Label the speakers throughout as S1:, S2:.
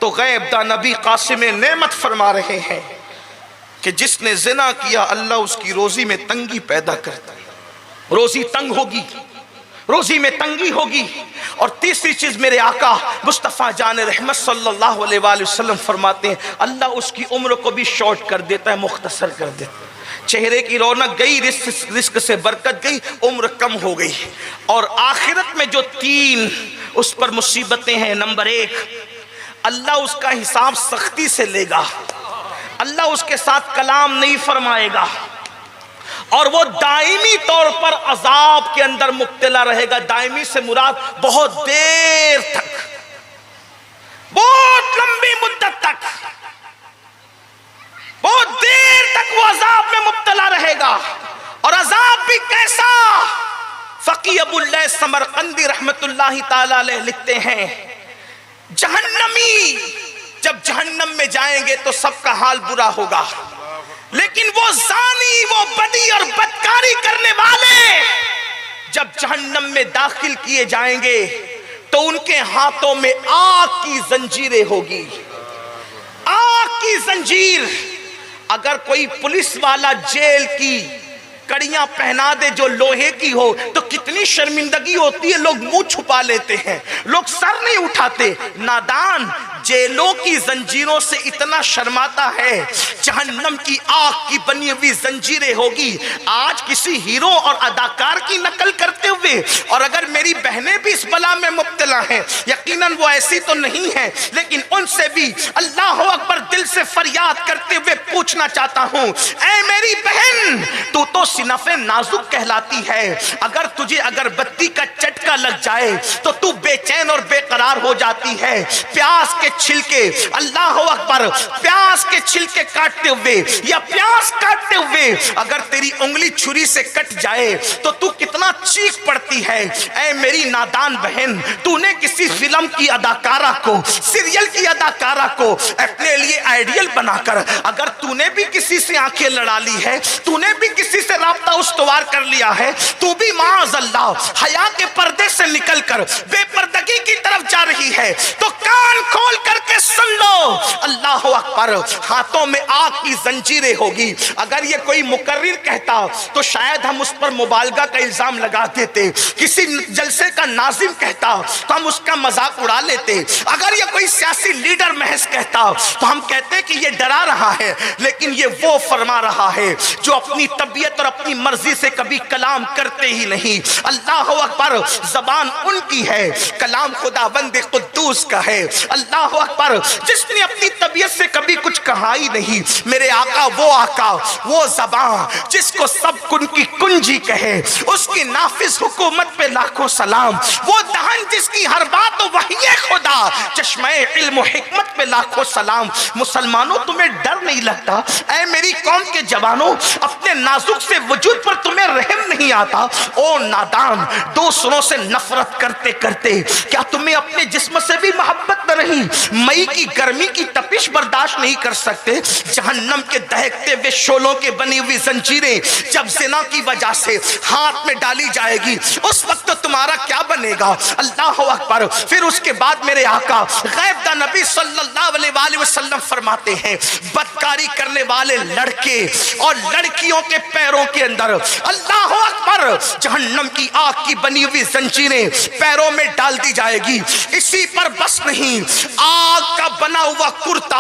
S1: تو غیب دا نبی قاسم نعمت فرما رہے ہیں کہ جس نے زنا کیا اللہ اس کی روزی میں تنگی پیدا کرتا ہے، روزی تنگ ہوگی، روزی میں تنگی ہوگی۔ اور تیسری چیز میرے آقا مصطفیٰ جان رحمت صلی اللہ علیہ وآلہ وسلم فرماتے ہیں اللہ اس کی عمر کو بھی شارٹ کر دیتا ہے، مختصر کر دیتا ہے۔ چہرے کی رونق گئی، رزق سے برکت گئی، عمر کم ہو گئی۔ اور آخرت میں جو 3 اس پر مصیبتیں ہیں، نمبر 1 اللہ اس کا حساب سختی سے لے گا، اللہ اس کے ساتھ کلام نہیں فرمائے گا، اور وہ دائمی طور پر عذاب کے اندر مبتلا رہے گا۔ دائمی سے مراد بہت دیر تک، بہت لمبی مدت تک، بہت دیر تک وہ عذاب میں مبتلا رہے گا۔ اور عذاب بھی کیسا؟ فقی ابو اللیث سمرقندی رحمت اللہ تعالی علیہ لکھتے ہیں جہنمی جب جہنم میں جائیں گے تو سب کا حال برا ہوگا، لیکن وہ زانی، وہ بدی اور بدکاری کرنے والے جب جہنم میں داخل کیے جائیں گے تو ان کے ہاتھوں میں آگ کی زنجیریں ہوگی، آگ کی زنجیر۔ اگر کوئی پولیس والا جیل کی کڑیاں پہنا دے جو لوہے کی ہو تو کتنی شرمندگی ہوتی ہے، لوگ منہ چھپا لیتے ہیں، لوگ سر نہیں اٹھاتے۔ نادان جیلوں کی زنجیروں سے اتنا شرماتا ہے، جہنم کی آگ کی بنی ہوئی زنجیریں ہوگی۔ آج کسی ہیرو اور اداکار کی نقل کرتے ہوئے، اور اگر میری بہنیں بھی اس بلا میں مبتلا ہیں، یقیناً وہ ایسی تو نہیں ہیں، لیکن ان سے بھی اللہ اکبر دل سے فریاد کرتے ہوئے پوچھنا چاہتا ہوں، اے میری بہن تو صنف نازک کہلاتی ہے، اگر تجھے اگربتی کا چٹکا لگ جائے تو تو بے چین اور بے قرار ہو جاتی ہے۔ پیاز کے چھلکے، اللہ اکبر، پیاز کے چھلکے کاٹتے ہوئے یا پیاز کاٹتے ہوئے اگر تیری انگلی چھری سے کٹ جائے تو تو کتنا چیخ پڑتی ہے۔ اے میری نادان بہن، تو نے کسی فلم کی اداکارہ کو، سیریل کی اداکارہ کو اپنے لیے آئیڈیل بنا کر اگر تو نے بھی کسی سے آنکھیں لڑا لی ہے، تو نے بھی کسی سے رابطہ استوار کر لیا ہے، تو بھی معاذ اللہ حیا کے پردے سے نکل کر بے پردگی کی طرف جا رہی ہے، تو کان کھول کر کے سن لو، اللہ اکبر، ہاتھوں میں آگ کی زنجیریں ہوگی۔ اگر یہ کوئی مقرر کہتا تو شاید ہم اس پر مبالغہ کا الزام لگا دیتے، کسی جلسے کا ناظم کہتا تو ہم اس کا مذاق اڑا لیتے، اگر یہ کوئی سیاسی لیڈر محض کہتا تو ہم کہتے کہ یہ ڈرا رہا ہے، لیکن یہ وہ فرما رہا ہے جو اپنی طبیعت اور اپنی مرضی سے کبھی کلام کرتے ہی نہیں۔ اللہ اکبر، زبان ان کی ہے، کلام خداوند قدوس کا ہے۔ اللہ اکبر، جس نے اپنی طبیعت سے کبھی کچھ کہا ہی نہیں، میرے آقا، وہ زبان جس کو سب کن کی کنجی کہے، اس کی نافذ حکومت پہ لاکھوں سلام، وہ دہن جس کی ہر بات وحی خدا، چشمہ علم و حکمت پہ لاکھوں سلام۔ مسلمانوں تمہیں ڈر نہیں لگتا؟ اے میری قوم کے جوانوں، اپنے نازک سے وجود پر تمہیں رحم نہیں آتا؟ او نادان، دوسروں سے نفرت کرتے کرتے کیا تمہیں اپنے جسم سے بھی محبت نہ رہی؟ مئی کی گرمی کی تپش برداشت نہیں کر سکتے؟ جہنم کے دہکتے ہوئے شعلوں کے بنی ہوئی زنجیریں جب زنا کی وجہ سے ہاتھ میں ڈالی جائے گی، اس وقت تمہارا کیا بنے گا؟ اللہ اکبر۔ پھر اس کے بعد میرے آقا غیب دا نبی صلی اللہ علیہ وآلہ وسلم فرماتے ہیں بدکاری کرنے والے لڑکے اور لڑکیوں کے پیروں کے اندر اللہ اکبر جہنم کی آگ کی بنی ہوئی زنجیریں پیروں میں ڈال دی جائے گی۔ اسی پر بس نہیں، آگ کا بنا ہوا کرتا،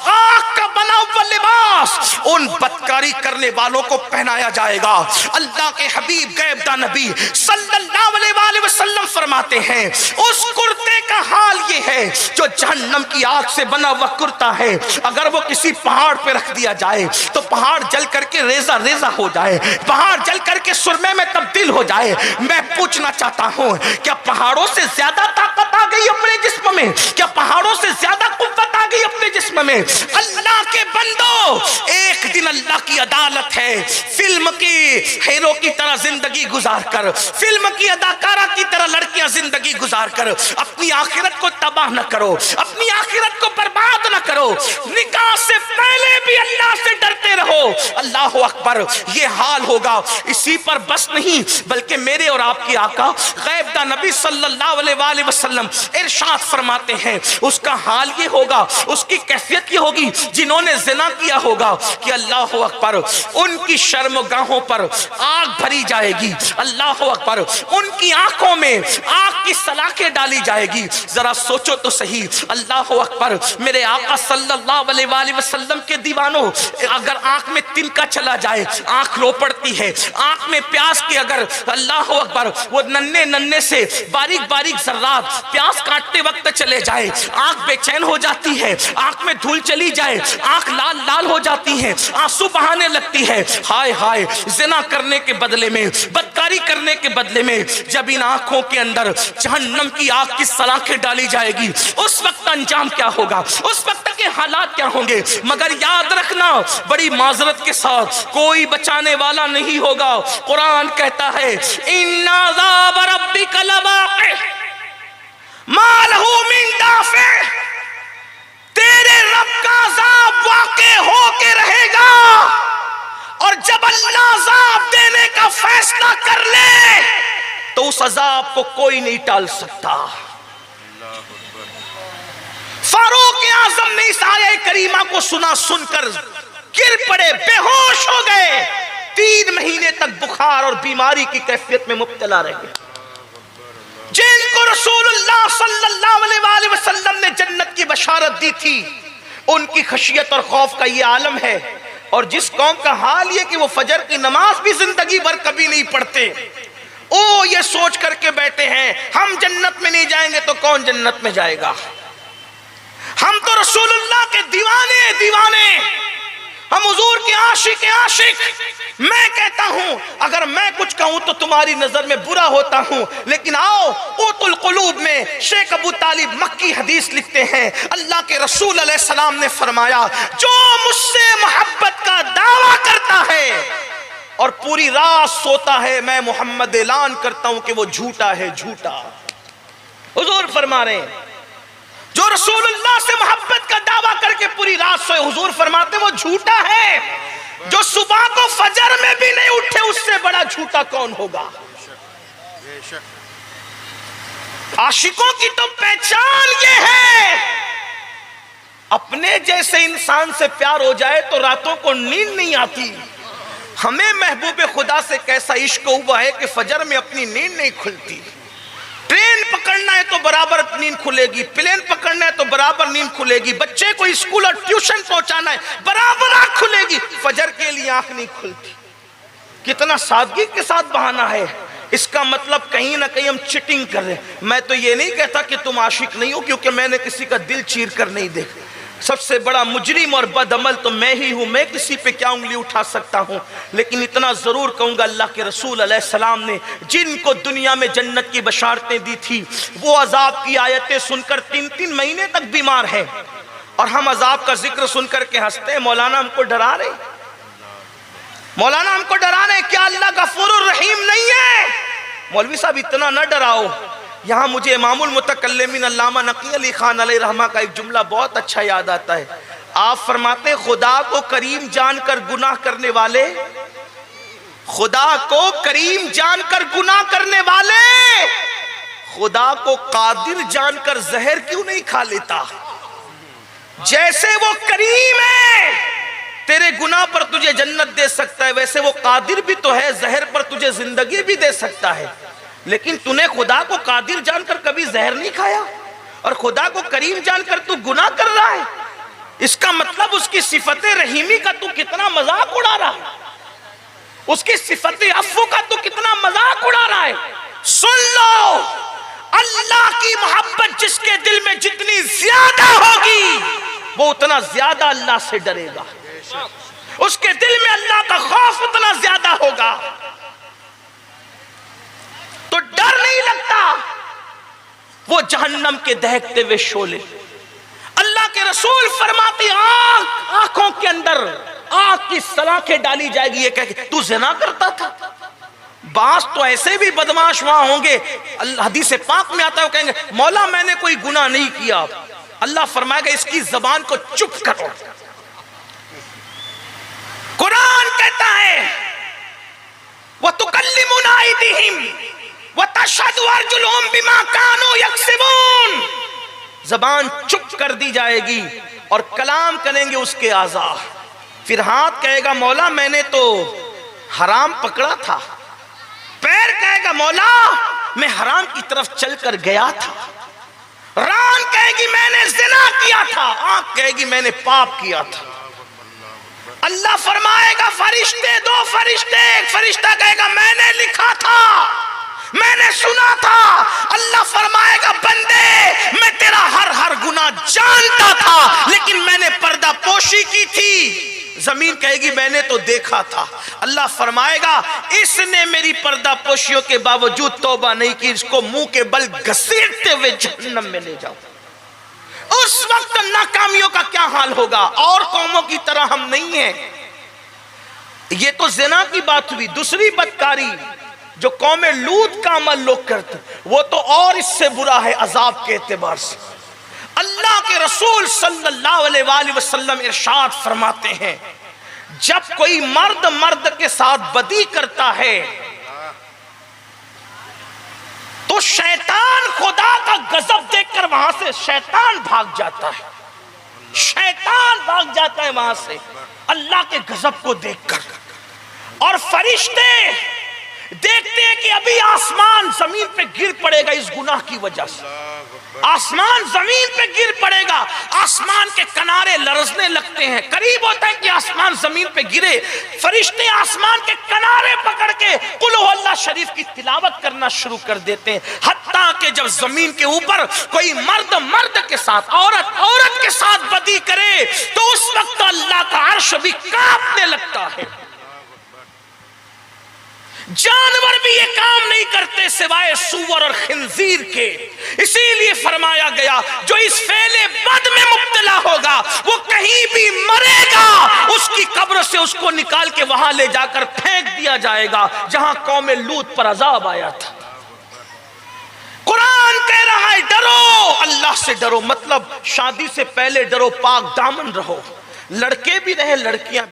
S1: آگ کا بنا ہوا لباس ان بدکاری کرنے والوں کو پہنایا جائے گا۔ اللہ کے حبیب غیب دا نبی صلی اللہ علیہ وآلہ وسلم فرماتے ہیں اس کرتے کا حال یہ ہے جو جہنم کی آگ سے بنا ہوا کرتا ہے، اگر وہ کسی پہاڑ پہ رکھ دیا جائے تو پہاڑ جل کر کے ریزہ ریزہ ہو جائے، پہاڑ جل کر کے سرمے میں تبدیل ہو جائے۔ میں پوچھنا چاہتا ہوں، کیا پہاڑوں سے زیادہ طاقت آ گئی اپنے جسم میں؟ کیا پہاڑوں سے زیادہ قوت آ گئی اپنے جسم میں؟ اللہ کے بندو، ایک دن اللہ کی عدالت ہے، فلم کی ہیرو کی طرح زندگی گزار کر، فلم کی اداکارہ کی طرح لڑکیاں زندگی گزار کر اپنی آخرت کو تباہ نہ کرو، اپنی آخرت کو برباد برباد نہ کرو، نکاح سے پہلے بھی اللہ سے ڈرتے رہو۔ اللہ اکبر، یہ حال ہوگا۔ اسی پر بس نہیں بلکہ میرے اور آپ کی آقا غیب داں نبی صلی اللہ علیہ وآلہ وسلم ارشاد فرماتے ہیں اس کا حال یہ ہوگا، اس کی کیفیت یہ ہوگی، جنہوں نے زنا کیا ہوگا کہ اللہ اکبر ان کی شرمگاہوں پر آگ بھری جائے گی، اللہ اکبر ان کی آنکھوں میں آگ کی سلاخیں ڈالی جائے گی۔ ذرا سوچو تو صحیح، اللہ اکبر میرے آقا صلی اللہ علیہ وآلہ وسلم کے دیوانوں، اگر آنکھ میں تنکا چلا جائے آنکھ رو پڑتی ہے، آنکھ میں پیاس کے اگر اللہ اکبر وہ ننھے ننھے سے باریک باریک ذرات پیاس کاٹتے وقت چلے جائے، آنکھ بے چین ہو جاتی ہے، آنکھ میں دھول چلی جائے، آنکھ لال لال ہو جاتی ہے، آنسو بہانے لگتی ہے۔ ہائے ہائے، زنا کرنے کے بدلے میں، بدکاری کرنے کے بدلے میں جب ان آنکھوں کے اندر جہنم کی آگ کی سلاخیں ڈالی جائے گی، اس وقت انجام کیا ہوگا، اس وقت کے حالات کیا ہوں گے۔ مگر یاد رکھنا، بڑی معذرت کے ساتھ کوئی بچانے والا نہیں ہوگا۔ قرآن کہتا ہے ان عذاب ربک لواقع ما لہ من دافع، تیرے رب کا عذاب واقع ہو کے رہے گا، اور جب اللہ عذاب دینے کا فیصلہ کر لے تو اس عذاب کو کوئی نہیں ٹال سکتا۔ فاروق اعظم نے اس آیہ کریمہ کو سن کر گر پڑے، بے ہوش ہو گئے، 3 مہینے تک بخار اور بیماری کی کیفیت میں مبتلا رہے، جن کو رسول اللہ صلی اللہ علیہ وآلہ وسلم نے جنت کی بشارت دی تھی، ان کی خشیت اور خوف کا یہ عالم ہے۔ اور جس قوم کا حال یہ کہ وہ فجر کی نماز بھی زندگی بھر کبھی نہیں پڑھتے، او یہ سوچ کر کے بیٹھے ہیں ہم جنت میں نہیں جائیں گے تو کون جنت میں جائے گا، ہم تو رسول اللہ کے دیوانے، ہم حضور کے عاشق۔ میں کہتا ہوں اگر میں کچھ کہوں تو تمہاری نظر میں برا ہوتا ہوں، لیکن آؤ قوت القلوب میں شیخ ابو طالب مکی حدیث لکھتے ہیں، اللہ کے رسول علیہ السلام نے فرمایا جو مجھ سے محبت کا دعویٰ کرتا ہے اور پوری رات سوتا ہے، میں محمد اعلان کرتا ہوں کہ وہ جھوٹا ہے، جھوٹا۔ حضور فرما رہے ہیں جو رسول اللہ سے محبت کا دعویٰ کر کے پوری رات سوئے، حضور فرماتے وہ جھوٹا ہے، جو صبح کو فجر میں بھی نہیں اٹھے اس سے بڑا جھوٹا کون ہوگا۔ عاشقوں کی تو پہچان یہ ہے، اپنے جیسے انسان سے پیار ہو جائے تو راتوں کو نیند نہیں آتی۔ ہمیں محبوب خدا سے کیسا عشق ہوا ہے کہ فجر میں اپنی نیند نہیں کھلتی، ٹرین پکڑنا ہے تو برابر نیند کھلے گی، پلین پکڑنا ہے تو برابر نیند کھلے گی، بچے کو اسکول اور ٹیوشن پہنچانا ہے برابر آنکھ کھلے گی، فجر کے لیے آنکھ نہیں کھلتی۔ کتنا سادگی کے ساتھ بہانا ہے، اس کا مطلب کہیں نہ کہیں ہم چٹنگ کر رہے ہیں۔ میں تو یہ نہیں کہتا کہ تم عاشق نہیں ہو، کیونکہ میں نے کسی کا دل چیر کر نہیں دیکھا، سب سے بڑا مجرم اور بد عمل تو میں ہی ہوں، میں کسی پہ کیا انگلی اٹھا سکتا ہوں، لیکن اتنا ضرور کہوں گا اللہ کے رسول علیہ السلام نے جن کو دنیا میں جنت کی بشارتیں دی تھی، وہ عذاب کی آیتیں سن کر 3 مہینے تک بیمار ہیں، اور ہم عذاب کا ذکر سن کر کے ہنستے ہیں۔ مولانا ہم کو ڈرا رہے، مولانا ہم کو ڈرا رہے، کیا اللہ غفور الرحیم نہیں ہے؟ مولوی صاحب اتنا نہ ڈراؤ۔ یہاں مجھے امام المتکلمین علامہ نقی علی خان علیہ رحمہ کا ایک جملہ بہت اچھا یاد آتا ہے۔ آپ فرماتے خدا کو کریم جان کر گناہ کرنے والے، خدا کو کریم جان کر گناہ کرنے والے خدا کو قادر جان کر زہر کیوں نہیں کھا لیتا؟ جیسے وہ کریم ہے تیرے گناہ پر تجھے جنت دے سکتا ہے، ویسے وہ قادر بھی تو ہے، زہر پر تجھے زندگی بھی دے سکتا ہے، لیکن تو نے خدا کو قادر جان کر کبھی زہر نہیں کھایا اور خدا کو کریم جان کر تو گناہ کر رہا ہے۔ اس کا مطلب اس کی صفت رحیمی کا تو کتنا مذاق اڑا رہا ہے، اس کی صفت عفو کا تو کتنا مذاق اڑا رہا ہے۔ سن لو، اللہ کی محبت جس کے دل میں جتنی زیادہ ہوگی وہ اتنا زیادہ اللہ سے ڈرے گا، اس کے دل میں اللہ کا خوف اتنا زیادہ ہوگا، تو ڈر نہیں لگتا۔ وہ جہنم کے دہکتے ہوئے شعلے، اللہ کے رسول فرماتے آنکھوں کے اندر آنکھ کی سلاخیں ڈالی جائے گی، یہ کہہ کہ تو زنا کرتا تھا۔ بعض تو ایسے بھی بدماش وہاں ہوں گے، حدیث پاک میں آتا ہے وہ کہیں گے مولا میں نے کوئی گناہ نہیں کیا، اللہ فرمائے گا اس کی زبان کو چپ کرو. قرآن کہتا ہے وَتُكَلِّمُنَا أَيْدِيهِمْ وَتَشْهَدُ أَرْجُلُهُمْ بِمَا كَانُوا يَكْسِبُونَ. زبان چپ کر دی جائے گی اور کلام کریں گے اس کے اعضاء. پھر ہاتھ کہے گا مولا میں نے تو حرام پکڑا تھا. پیر کہے گا مولا میں حرام کی طرف چل کر گیا تھا. ران کہے گی میں نے زنا کیا تھا. آنکھ کہے گی میں نے پاپ کیا تھا. اللہ فرمائے گا فرشتے دو فرشتے, ایک فرشتہ کہے گا میں نے لکھا تھا, میں نے سنا تھا. اللہ فرمائے گا بندے میں تیرا ہر گناہ جانتا تھا لیکن میں نے پردہ پوشی کی تھی. زمین کہے گی میں نے تو دیکھا تھا. اللہ فرمائے گا اس نے میری پردہ پوشیوں کے باوجود توبہ نہیں کی, اس کو منہ کے بل گھسیٹتے ہوئے جہنم میں لے جاؤ. اس وقت ناکامیوں کا کیا حال ہوگا؟ اور قوموں کی طرح ہم نہیں ہیں. یہ تو زنا کی بات ہوئی. دوسری بدکاری جو قوم لوط کا عمل لوگ کرتے وہ تو اور اس سے برا ہے عذاب کے اعتبار سے. اللہ کے رسول صلی اللہ علیہ وآلہ وسلم ارشاد فرماتے ہیں جب کوئی مرد کے ساتھ بدی کرتا ہے تو شیطان خدا کا غضب دیکھ کر وہاں سے شیطان بھاگ جاتا ہے. شیطان بھاگ جاتا ہے وہاں سے اللہ کے غضب کو دیکھ کر. اور فرشتے دیکھتے ہیں کہ ابھی آسمان زمین پہ گر پڑے گا اس گناہ کی وجہ سے. آسمان زمین پہ گر پڑے گا, آسمان کے کنارے لرزنے لگتے ہیں. قریب ہوتا ہے کہ آسمان زمین پہ گرے. فرشتے آسمان کے کنارے پکڑ کے قل ہو اللہ شریف کی تلاوت کرنا شروع کر دیتے ہیں. حتیٰ کہ جب زمین کے اوپر کوئی مرد کے ساتھ عورت کے ساتھ بدی کرے تو اس وقت اللہ کا عرش بھی کانپنے لگتا ہے. جانور بھی یہ کام نہیں کرتے سوائے سور اور خنزیر کے. اسی لیے فرمایا گیا جو اس فعل بد میں مبتلا ہوگا وہ کہیں بھی مرے گا اس کی قبر سے اس کو نکال کے وہاں لے جا کر پھینک دیا جائے گا جہاں قوم لوط پر عذاب آیا تھا. قرآن کہہ رہا ہے ڈرو, اللہ سے ڈرو. مطلب شادی سے پہلے ڈرو, پاک دامن رہو. لڑکے بھی رہے لڑکیاں